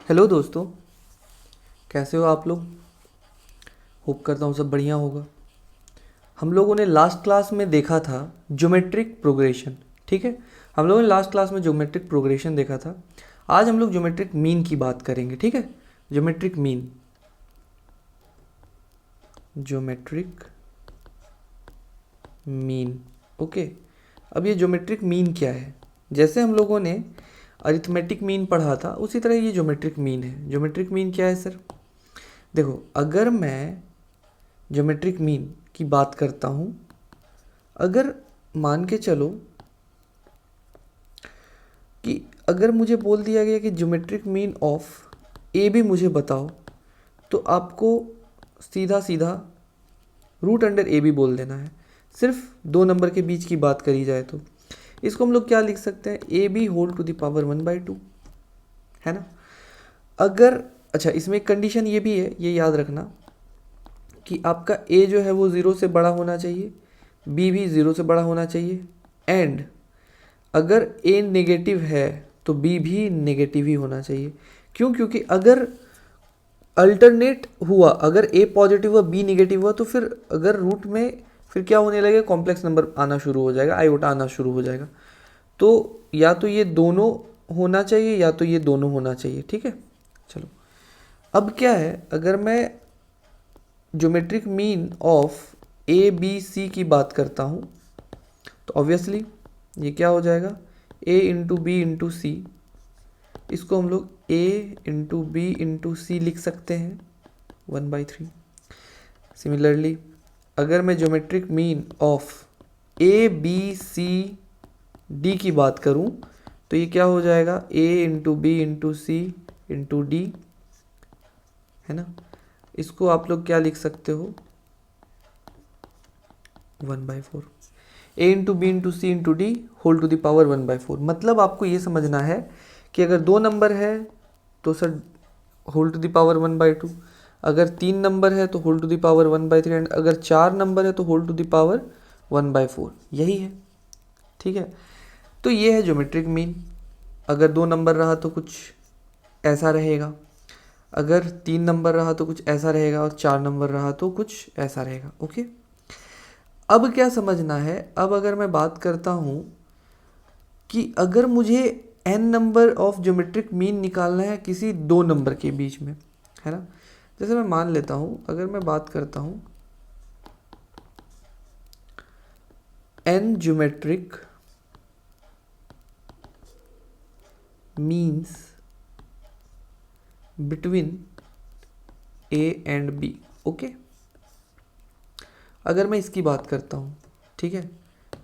Hello दोस्तों, कैसे हो आप लोग। होप करता हूँ सब बढ़िया होगा। हम लोगों ने लास्ट क्लास में देखा था ज्योमेट्रिक प्रोग्रेशन। ठीक है, हम लोगों ने लास्ट क्लास में ज्योमेट्रिक प्रोग्रेशन देखा था। आज हम लोग ज्योमेट्रिक मीन की बात करेंगे। ठीक है, geometric mean, geometric mean. Okay, अब ये ज्योमेट्रिक मीन क्या है। जैसे हम लोगों ने अरिथमेटिक मीन पढ़ा था, उसी तरह ये ज्योमेट्रिक मीन है। ज्योमेट्रिक मीन क्या है सर। देखो, अगर मैं ज्योमेट्रिक मीन की बात करता हूँ, अगर मान के चलो कि अगर मुझे बोल दिया गया कि ज्योमेट्रिक मीन ऑफ ए भी मुझे बताओ, तो आपको सीधा सीधा रूट अंडर ए भी बोल देना है। सिर्फ दो नंबर के बीच की बात करी जाए तो इसको हम लोग क्या लिख सकते हैं, A B whole to the power 1/2, है ना। अगर अच्छा, इसमें एक कंडीशन ये भी है, ये याद रखना कि आपका ए जो है वो ज़ीरो से बड़ा होना चाहिए, बी भी ज़ीरो से बड़ा होना चाहिए, एंड अगर ए नेगेटिव है तो बी भी नेगेटिव ही होना चाहिए। क्यों? क्योंकि अगर अल्टरनेट हुआ, अगर ए पॉजिटिव हुआ बी नेगेटिव हुआ, तो फिर अगर रूट में फिर क्या होने लगेगा, कॉम्प्लेक्स नंबर आना शुरू हो जाएगा, आयोटा आना शुरू हो जाएगा। तो या तो ये दोनों होना चाहिए या तो ये दोनों होना चाहिए। ठीक है, चलो अब क्या है, अगर मैं geometric mean of A B C की बात करता हूँ, तो ऑब्वियसली ये क्या हो जाएगा, A into B into C. इसको हम लोग A into B into C लिख सकते हैं 1/3। सिमिलरली अगर मैं geometric mean of A B C D की बात करूं, तो ये क्या हो जाएगा, A into B into C into D, है ना। इसको आप लोग क्या लिख सकते हो, 1/4। A into B into C into D whole to the power 1/4। मतलब आपको ये समझना है कि अगर दो नंबर है तो sir whole to the power 1/2, अगर तीन नंबर है तो whole to the power 1/3, and अगर चार नंबर है तो होल टू द पावर 1/4। यही है, ठीक है। तो ये है ज्योमेट्रिक मीन। अगर दो नंबर रहा तो कुछ ऐसा रहेगा, अगर तीन नंबर रहा तो कुछ ऐसा रहेगा, और चार नंबर रहा तो कुछ ऐसा रहेगा। ओके, अब क्या समझना है, अब अगर मैं बात करता हूँ कि अगर मुझे n number of geometric mean निकालना है किसी दो नंबर के बीच में, है ना। जैसे मैं मान लेता हूँ, अगर मैं बात करता हूँ n geometric means between a and b। Okay, अगर मैं इसकी बात करता हूँ, ठीक है,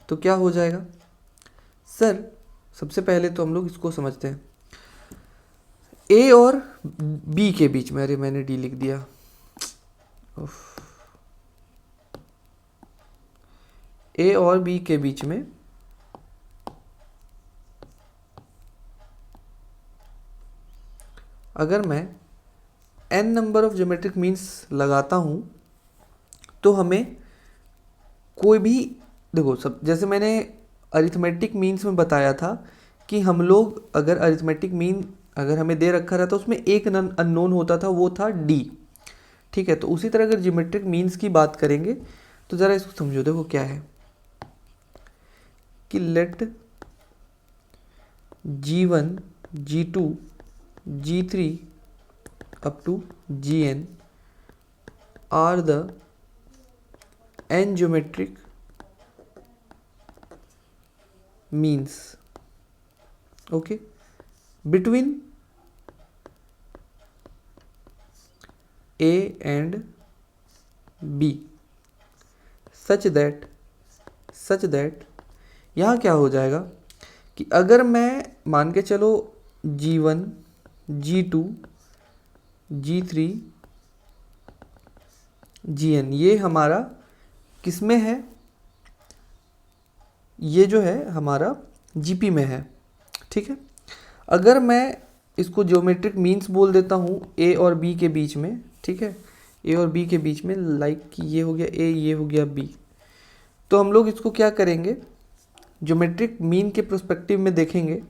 तो क्या हो जाएगा सर। सबसे पहले तो हम लोग इसको समझते हैं, ए और बी के बीच में, अरे मैंने डी लिख दिया, ए और बी के बीच में अगर मैं n number of geometric means लगाता हूँ, तो हमें कोई भी, देखो सब जैसे मैंने अरिथमेटिक मीन्स में बताया था कि हम लोग अगर अरिथमेटिक मीन अगर हमें दे रखा रहता, उसमें एक अननोन होता था, वो था डी। ठीक है, तो उसी तरह अगर ज्योमेट्रिक मीन्स की बात करेंगे तो ज़रा इसको समझो। देखो क्या है कि late G1 G2 G3 up to Gn are the n geometric means, okay, between A and B such that यहाँ क्या हो जाएगा कि अगर मैं मान के चलो G1 G2 G3 Gn, ये हमारा किस में है, ये जो है हमारा जीपी में है। ठीक है, अगर मैं इसको ज्योमेट्रिक मीन्स बोल देता हूँ ए और बी के बीच में, ठीक है, ए और बी के बीच में, लाइक कि ये हो गया ए, ये हो गया बी, तो हम लोग इसको क्या करेंगे, ज्योमेट्रिक मीन के प्रोस्पेक्टिव में देखेंगे।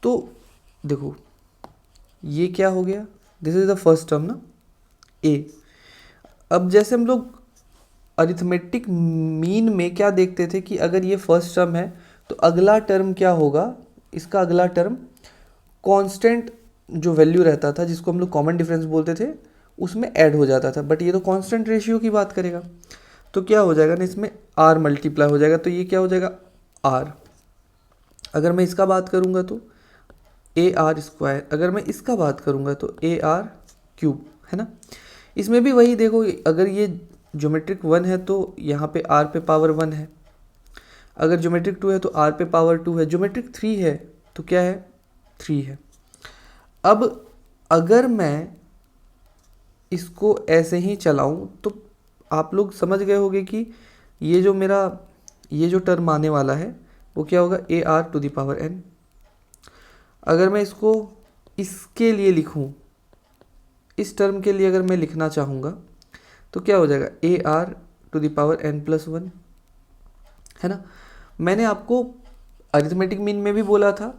तो देखो, ये क्या हो गया, this is the first term ना, ए। अब जैसे हम लोग अरिथमेटिक मीन में क्या देखते थे कि अगर ये फर्स्ट टर्म है तो अगला टर्म क्या होगा, इसका अगला टर्म कांस्टेंट जो वैल्यू रहता था जिसको हम लोग कॉमन डिफरेंस बोलते थे उसमें ऐड हो जाता था, बट ये तो कांस्टेंट रेशियो की बात करेगा। तो क्या हो जाएगा ना, इसमें आर मल्टीप्लाई हो जाएगा, तो ये क्या हो जाएगा आर। अगर मैं इसका बात करूँगा तो ए आर स्क्वायर, अगर मैं इसका बात करूँगा तो ए आर क्यूब, है ना। इसमें भी वही देखो, अगर ये ज्योमेट्रिक 1 है तो यहाँ पे आर पे पावर 1 है, अगर ज्योमेट्रिक 2 है तो आर पे पावर 2 है, ज्योमेट्रिक 3 है तो क्या है 3 है। अब अगर मैं इसको ऐसे ही चलाऊं तो आप लोग समझ गए होंगे कि ये जो मेरा ये जो टर्म आने वाला है वो क्या होगा A R to the power N. अगर मैं इसको इसके लिए लिखूं, इस टर्म के लिए अगर मैं लिखना चाहूँगा तो क्या हो जाएगा A R to the power N plus 1, है ना। मैंने आपको अरिथमेटिक मीन में भी बोला था,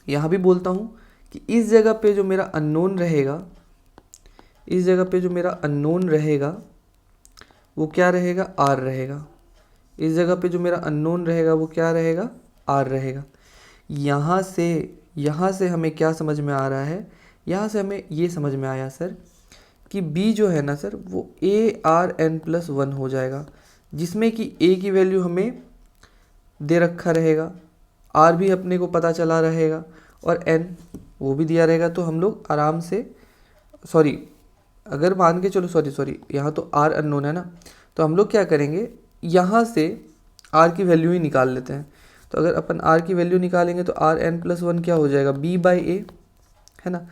यहाँ भी बोलता हूँ कि इस जगह पे जो मेरा अननोन रहेगा, इस जगह पे जो मेरा अननोन रहेगा वो क्या रहेगा आर रहेगा। इस जगह पे जो मेरा अननोन रहेगा वो क्या रहेगा आर रहेगा। यहाँ से हमें क्या समझ में आ रहा है, यहाँ से हमें ये समझ में आया सर कि b जो है ना सर वो ए आर एन प्लस 1 हो जाएगा, जिसमें कि a की वैल्यू हमें दे रखा रहेगा, r भी अपने को पता चला रहेगा और n वो भी दिया रहेगा। तो हम लोग आराम से सॉरी अगर मान के चलो सॉरी यहाँ तो r अननोन है ना, तो हम लोग क्या करेंगे यहाँ से r की वैल्यू ही निकाल लेते हैं। तो अगर अपन r की वैल्यू निकालेंगे तो आर एन प्लस 1 क्या हो जाएगा b बाई ए, है ना।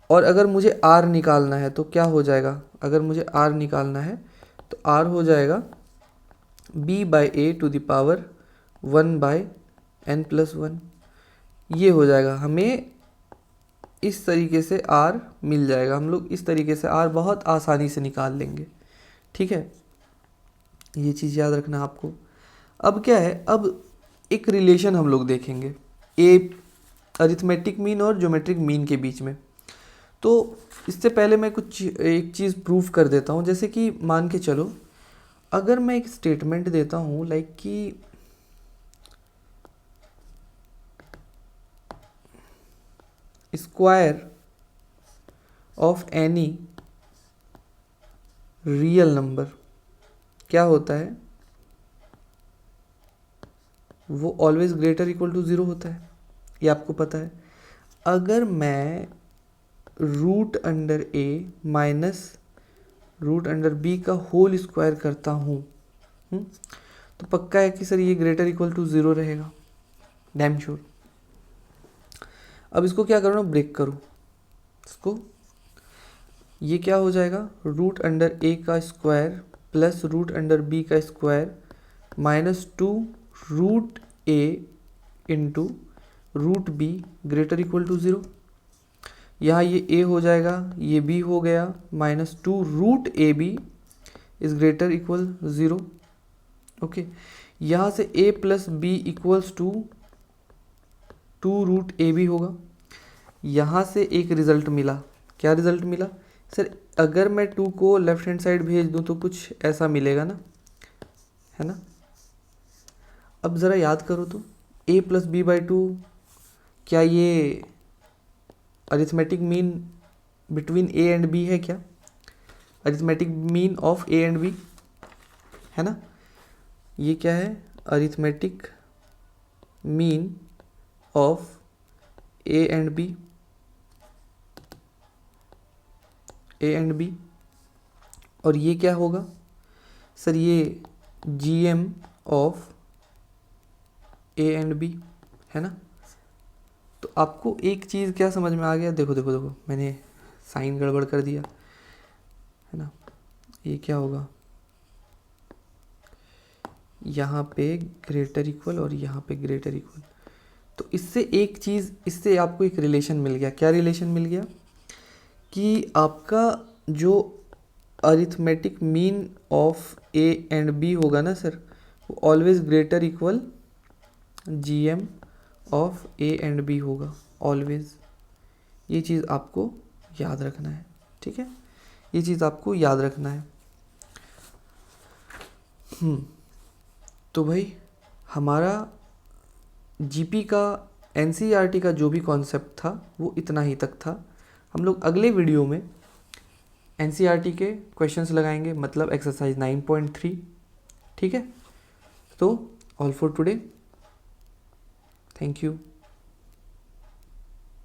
और अगर मुझे r निकालना है तो क्या हो जाएगा, अगर मुझे r निकालना है तो r हो जाएगा b by A to the power 1 by N plus 1। ये हो जाएगा, हमें इस तरीके से r मिल जाएगा, हम लोग इस तरीके से r बहुत आसानी से निकाल लेंगे, ठीक है। ये चीज़ याद रखना आपको। अब क्या है, अब एक रिलेशन हम लोग देखेंगे ए अरिथमेटिक मीन और ज्योमेट्रिक मीन के बीच में। तो इससे पहले मैं एक चीज़ प्रूव कर देता हूँ। जैसे कि मान के चलो अगर मैं एक स्टेटमेंट देता हूँ लाइक कि square of any real number क्या होता है, वो ऑलवेज ग्रेटर इक्वल टू 0 होता है, ये आपको पता है। अगर मैं रूट अंडर ए माइनस रूट अंडर बी का होल स्क्वायर करता हूँ तो पक्का है कि सर ये ग्रेटर इक्वल टू 0 रहेगा, डैम श्योर। अब इसको क्या करो ना, ब्रेक करो इसको, ये क्या हो जाएगा रूट अंडर ए का square plus root under B का square minus 2 root A into root B greater equal to 0। यहाँ ये a हो जाएगा, ये b हो गया, minus 2 root A B is greater equal 0। Okay, यहाँ से a plus B equals to 2 root A B होगा। यहाँ से एक रिजल्ट मिला, क्या रिजल्ट मिला सर, अगर मैं 2 को लेफ्ट हैंड साइड भेज दूँ तो कुछ ऐसा मिलेगा ना, है ना। अब ज़रा याद करो तो a प्लस बी बाई 2, क्या ये arithmetic mean between a and b है क्या, arithmetic mean of a and b, है ना। ये क्या है arithmetic mean of a and b, a and b। और ये क्या होगा सर, ये gm of a and b, है ना। तो आपको एक चीज़ क्या समझ में आ गया, देखो देखो देखो मैंने साइन गड़बड़ कर दिया, है ना। ये क्या होगा, यहाँ पे ग्रेटर इक्वल और यहाँ पे ग्रेटर इक्वल। तो इससे एक चीज़, इससे आपको एक रिलेशन मिल गया। क्या रिलेशन मिल गया कि आपका जो arithmetic mean of A and B होगा ना सर, वो always greater equal G M of A and B होगा ऑलवेज। ये चीज़ आपको याद रखना है, ठीक है, ये चीज़ आपको याद रखना है। तो भाई हमारा जीपी का एनसीईआरटी का जो भी कॉन्सेप्ट था वो इतना ही तक था। हम लोग अगले वीडियो में एनसीईआरटी के क्वेश्चंस लगाएंगे, मतलब एक्सरसाइज 9.3, ठीक है। तो all for today, thank you.